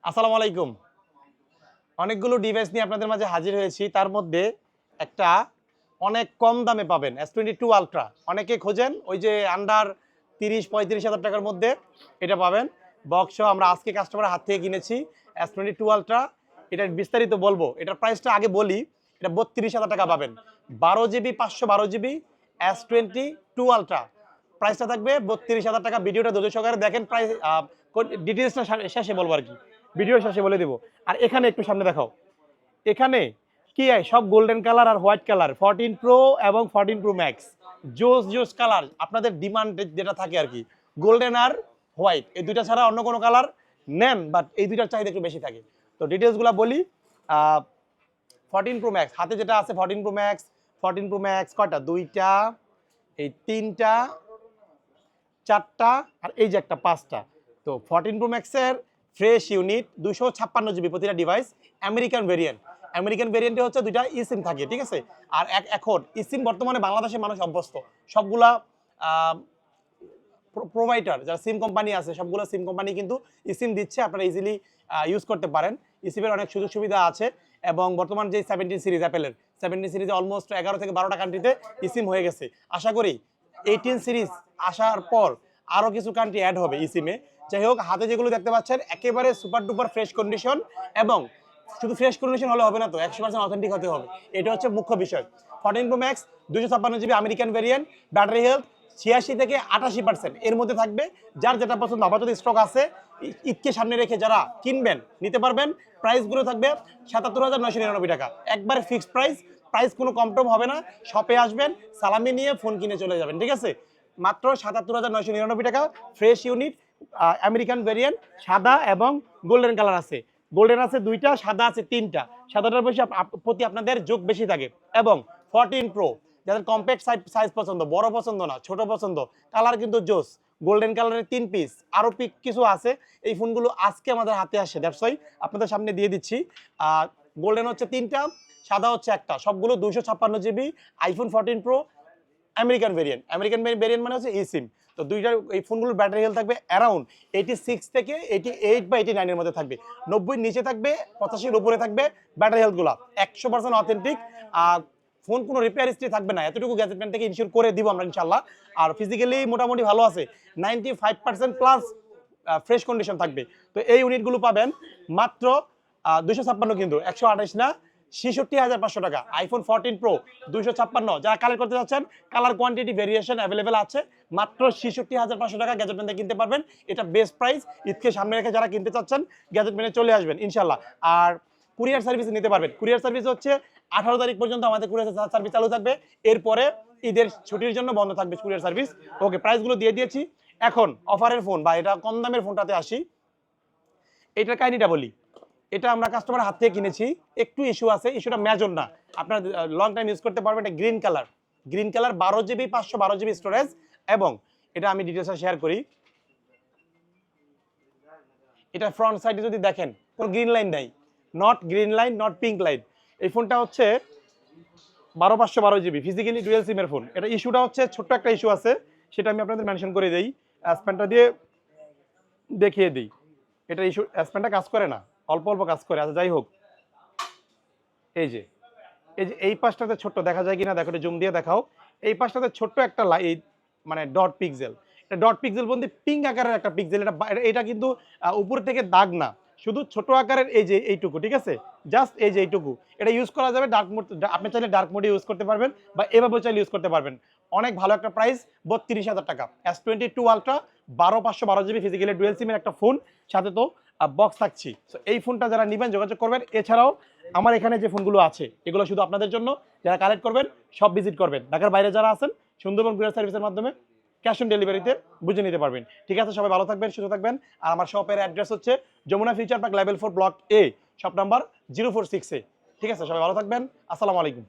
আসসালামু আলাইকুম। অনেকগুলো ডিভাইস নিয়ে আপনাদের মাঝে হাজির হয়েছি। তার মধ্যে একটা অনেক কম দামে পাবেন S22 আল্ট্রা। অনেকে খোঁজেন ওই যে আন্ডার ৩০-৩৫ হাজার টাকার মধ্যে এটা পাবেন। বক্স সহ আমরা আজকে কাস্টমারের হাত থেকে কিনেছি S22 আল্ট্রা। এটার বিস্তারিত বলবো। এটার প্রাইসটা আগে বলি। এটা ৩২,০০০ টাকা পাবেন। ১২ জিবি ৫১২ জিবি S22 আল্ট্রা। প্রাইসটা থাকবে ৩২,০০০ টাকা। ভিডিওটা ধৈর্য সহকারে দেখেন। প্রাইস ডিটেইলসটা শেষে বলবো আরকি। ভিডিও শেষে বলে দেব। আর এখানে একটু সামনে দেখাও। এখানে কি সব গোল্ডেন কালার আর হোয়াইট কালার 14 প্রো এবং 14 প্রো ম্যাক্স জোস জোস কালার আপনাদের ডিমান্ড যেটা থাকে আর কি গোল্ডেন আর হোয়াইট এই দুইটা ছাড়া অন্য কোনো কালার নেন বাট এই দুইটার চাহিদা একটু বেশি থাকে। তো ডিটেলসগুলো বলি। 14 প্রো ম্যাক্স হাতে যেটা আছে 14 প্রো ম্যাক্স কয়টা দুইটা এই তিনটা চারটা আর এই যে একটা পাঁচটা। তো 14 প্রো ম্যাক্সের ফ্রেশ ইউনিট 256 জিবি প্রতিটা ডিভাইস আমেরিকান ভেরিয়েন্টে হচ্ছে দুইটা ইসিম থাকে, ঠিক আছে। আর এখন ইসিম বর্তমানে বাংলাদেশের মানুষ অভ্যস্ত সবগুলা প্রোভাইডার যারা সিম কোম্পানি আছে সবগুলো সিম কোম্পানি কিন্তু ইসিম দিচ্ছে, আপনারা ইজিলি ইউজ করতে পারেন। ইসিমের অনেক সুযোগ সুবিধা আছে এবং বর্তমান যে 17 সিরিজ অ্যাপেলের 17 সিরিজে অলমোস্ট 11 থেকে 12টা কান্ট্রিতে ইসিম হয়ে গেছে। আশা করি 18 সিরিজ আসার পর আরও কিছু কান্ট্রি অ্যাড হবে ইসিমে। যাই হোক, হাতে যেগুলো দেখতে পাচ্ছেন একেবারে সুপার ডুপার ফ্রেশ কন্ডিশন এবং শুধু ফ্রেশ কন্ডিশন হলে হবে না, তো 100% অথেন্টিক হতে হবে, এটা হচ্ছে মুখ্য বিষয়। 14 pro max 256 GB American variant, battery health 86 থেকে 88% এর মধ্যে থাকবে। যার যেটা পছন্দ আপাতত স্টক আছে, ঈদকে সামনে রেখে যারা কিনবেন নিতে পারবেন। প্রাইসগুলো থাকবে 77,999 টাকা, একবারে ফিক্সড প্রাইস কোনো কমটম হবে না। শপে আসবেন, সালামি নিয়ে ফোন কিনে চলে যাবেন, ঠিক আছে। মাত্র 77,999 টাকা। ফ্রেশ ইউনিট আমেরিকান ভেরিয়েন্ট, সাদা এবং গোল্ডেন কালার আছে। গোল্ডেন আছে দুইটা, সাদা আছে তিনটা। সাদাটার প্রতি আপনাদের যোগ বেশি থাকে। এবং 14 প্রো যাদের কম্প্যাক্ট সাইজ পছন্দ, বড় পছন্দ না ছোট পছন্দ, কালার কিন্তু জোস। গোল্ডেন কালারের 3 পিস আরও পিক কিছু আছে। এই ফোনগুলো আজকে আমাদের হাতে আসে, দ্যাটস ওয়াই আপনাদের সামনে দিয়ে দিচ্ছি। গোল্ডেন হচ্ছে 3টা, সাদা হচ্ছে একটা, সবগুলো 256 GB iPhone 14 pro American variant মানে হচ্ছে ইসিম। তো দুইটার এই ফোনগুলোর ব্যাটারি হেলথ থাকবে অ্যারাউন্ড 86 থেকে 88 বা 89 এর মধ্যে থাকবে। 90 নিচে থাকবে, 85 উপরে থাকবে ব্যাটারি হেলথগুলো 100% অথেন্টিক। ফোন কোনো রিপেয়ার হিস্ট্রি থাকবে না, এতটুকু গ্যাজেটমেন্ট থেকে ইনশিওর করে দিব আমরা ইনশাল্লাহ। আর ফিজিক্যালি মোটামুটি ভালো আছে, 95% প্লাস ফ্রেশ কন্ডিশন থাকবে। তো এই ইউনিটগুলো পাবেন মাত্র 256, কিন্তু 128 না, 66,500 টাকা। আইফোন 14 প্রো 256, যারা কালেক্ট করতে যাচ্ছেন কালার কোয়ান্টিটি ভেরিয়েশন অ্যাভেলেবেল আছে। মাত্র 66,500 টাকা গ্যাজেট মেনে কিনতে পারবেন। এটা বেস্ট প্রাইস। ঈদকে সামনে রেখে যারা কিনতে চাচ্ছেন গ্যাজেট মেনে চলে আসবেন ইনশাল্লাহ। আর কুরিয়ার সার্ভিস নিতে পারবেন। কুরিয়ার সার্ভিস হচ্ছে 18 তারিখ পর্যন্ত আমাদের কুরিয়ার সার্ভিস চালু থাকবে। এরপরে ঈদের ছুটির জন্য বন্ধ থাকবে কুরিয়ার সার্ভিস। ওকে, প্রাইসগুলো দিয়ে দিয়েছি। এখন অফারের ফোন বা এটা কম দামের ফোনটাতে আসি। এটার কাহিনিটা বলি। এটা আমরা কাস্টমারের হাত থেকে কিনেছি, একটু ইস্যু আছে। ইস্যুটা মেজর না, আপনার লং টাইম ইউজ করতে পারবেন। এটা green colour 12 GB 512 GB storage. এবং এটা আমি ডিটেলসটা শেয়ার করি। এটা ফ্রন্ট সাইডে যদি দেখেন কোনো গ্রিন লাইন নাই, not green line, not pink line. এই ফোনটা হচ্ছে 12512 জিবি ফিজিক্যালি ডুয়াল সিমের ফোন। এটা ইস্যুটা হচ্ছে ছোট্ট একটা ইস্যু আছে, সেটা আমি আপনাদের মেনশন করে দেই, স্প্যানটা দিয়ে দেখিয়ে দিই। এটা ইস্যু স্প্যানটা কাজ করে না, অল্প অল্প কাজ করে। আচ্ছা যাই হোক, এই যে এই পাশটাতে ছোট্ট দেখা যায় কিনা দেখো, জুম দিয়ে দেখাও। এই পাশটাতে ছোট্ট একটা মানে ডট পিক্সেল। এটা ডট পিক্সেল বলতে পিঙ্ক আকারের একটা পিক্সেল। এটা কিন্তু উপর থেকে দাগ না, শুধু ছোট আকারের এই যে এইটুকু, ঠিক আছে, জাস্ট এই যে এইটুকু। এটা ইউজ করা যাবে ডার্ক মোড, আপনি চাইলে ডার্ক মোডে ইউজ করতে পারবেন বা এভাবেও চাইলে ইউজ করতে পারবেন। অনেক ভালো একটা প্রাইস, 32,000 টাকা। S22 ultra 12512 GB physically dual সিমের একটা ফোন, সাথে তো বক্স থাকছি। সো এই ফোনটা যারা নেবেন যোগাযোগ করবেন। এছাড়াও আমার এখানে যে ফোনগুলো আছে এগুলো শুধু আপনাদের জন্য, যারা কালেক্ট করবেন সব ভিজিট করবেন। ঢাকার বাইরে যারা আছেন সুন্দরবন কুরিয়ার সার্ভিসের মাধ্যমে ক্যাশ অন ডেলিভারিতে বুঝে নিতে পারবেন। ঠিক আছে, সবাই ভালো থাকবেন, সুস্থ থাকবেন। আর আমার শপের অ্যাড্রেস হচ্ছে Jamuna future park level 4 block A, shop number 046 এ। ঠিক আছে, সবাই ভালো থাকবেন। আসসালামু আলাইকুম।